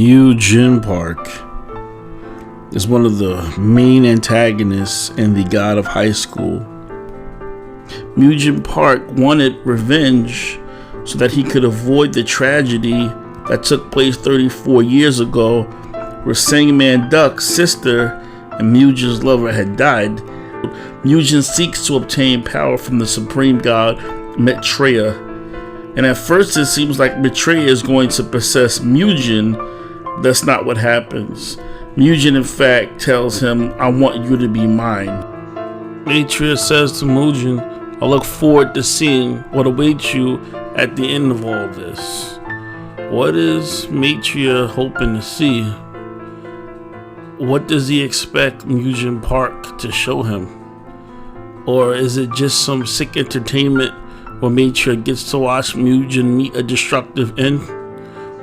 Yongje Park is one of the main antagonists in the God of HighSchool. Yongje Park wanted revenge so that he could avoid the tragedy that took place 34 years ago, where Sangman Duck's sister and Mujin's lover had died. Mujin seeks to obtain power from the supreme god Maitreya, and at first it seems like Maitreya is going to possess Mujin. That's not what happens. Mujin in fact tells him, "I want you to be mine." Maitreya says to Mujin, "I look forward to seeing what awaits you at the end of all this." What is Maitreya hoping to see? What does he expect Yongje Park to show him? Or is it just some sick entertainment where Maitreya gets to watch Mujin meet a destructive end?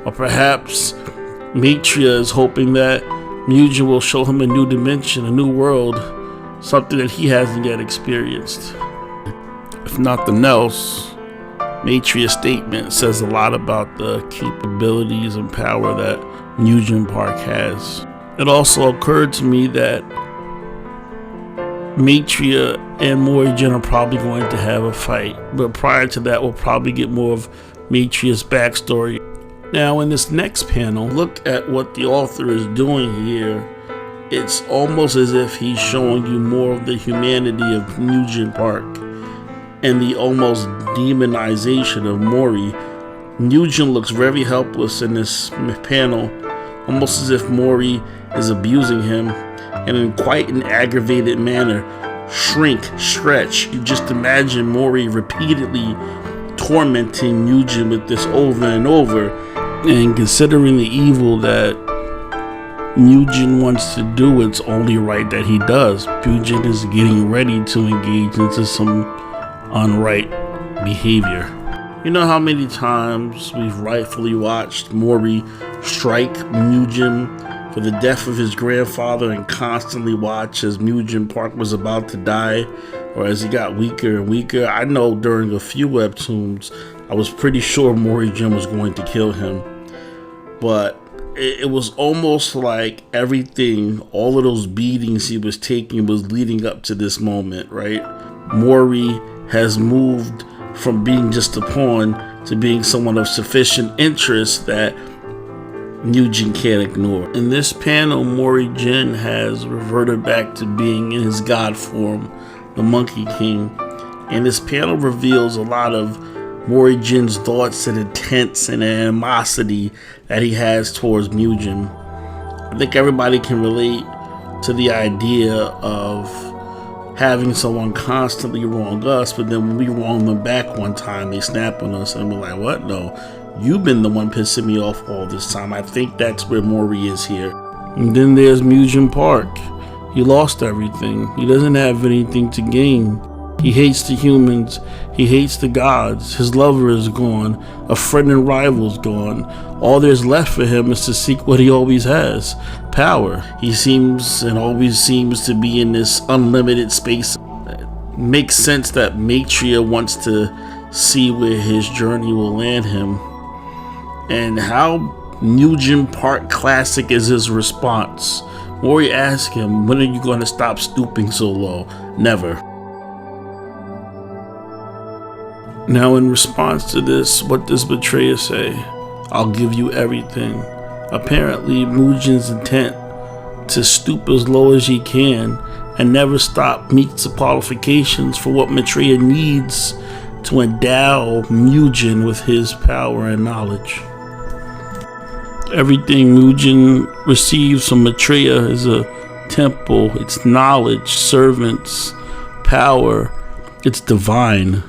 Or perhaps Maitreya is hoping that Mujin will show him a new dimension, a new world, something that he hasn't yet experienced. If nothing else, Maitreya's statement says a lot about the capabilities and power that Yongje Park has. It also occurred to me that Maitreya and Mori-jin are probably going to have a fight, but prior to that we'll probably get more of Maitreya's backstory. Now in this next panel, look at what the author is doing here. It's almost as if he's showing you more of the humanity of Yongje Park and the almost demonization of Mori. Mujin looks very helpless in this panel, almost as if Mori is abusing him, and in quite an aggravated manner. Shrink, stretch. You just imagine Mori repeatedly tormenting Mujin with this over and over. And considering the evil that Mujin wants to do, it's only right that he does. Mujin is getting ready to engage into some unright behavior. You know how many times we've rightfully watched Mori strike Mujin for the death of his grandfather and constantly watch as Yongje Park was about to die, or as he got weaker and weaker. I know during a few webtoons I was pretty sure Mori-jin was going to kill him, but it was almost like everything, all of those beatings he was taking was leading up to this moment, right? Mori has moved from being just a pawn to being someone of sufficient interest that Mujin can't ignore. In this panel, Mori-jin has reverted back to being in his god form, the Monkey King, and this panel reveals a lot of Mori-jin's thoughts and intents and animosity that he has towards Mujin. I think everybody can relate to the idea of having someone constantly wrong us, but then when we wrong them back one time, they snap on us and we're like, "What? No, you've been the one pissing me off all this time." I think that's where Mori is here. And then there's Yongje Park. He lost everything. He doesn't have anything to gain. He hates the humans. He hates the gods. His lover is gone. A friend and rival's gone. All there's left for him is to seek what he always has: power. He seems and always seems to be in this unlimited space. It makes sense that Maitreya wants to see where his journey will land him. And how Yongje Park classic is his response. Mori asks him, "When are you going to stop stooping so low?" "Never." Now in response to this, what does Maitreya say? "I'll give you everything." Apparently Mujin's intent to stoop as low as he can and never stop meets the qualifications for what Maitreya needs to endow Mujin with his power and knowledge. Everything Mujin receives from Maitreya is a temple. It's knowledge, servants, power. It's divine.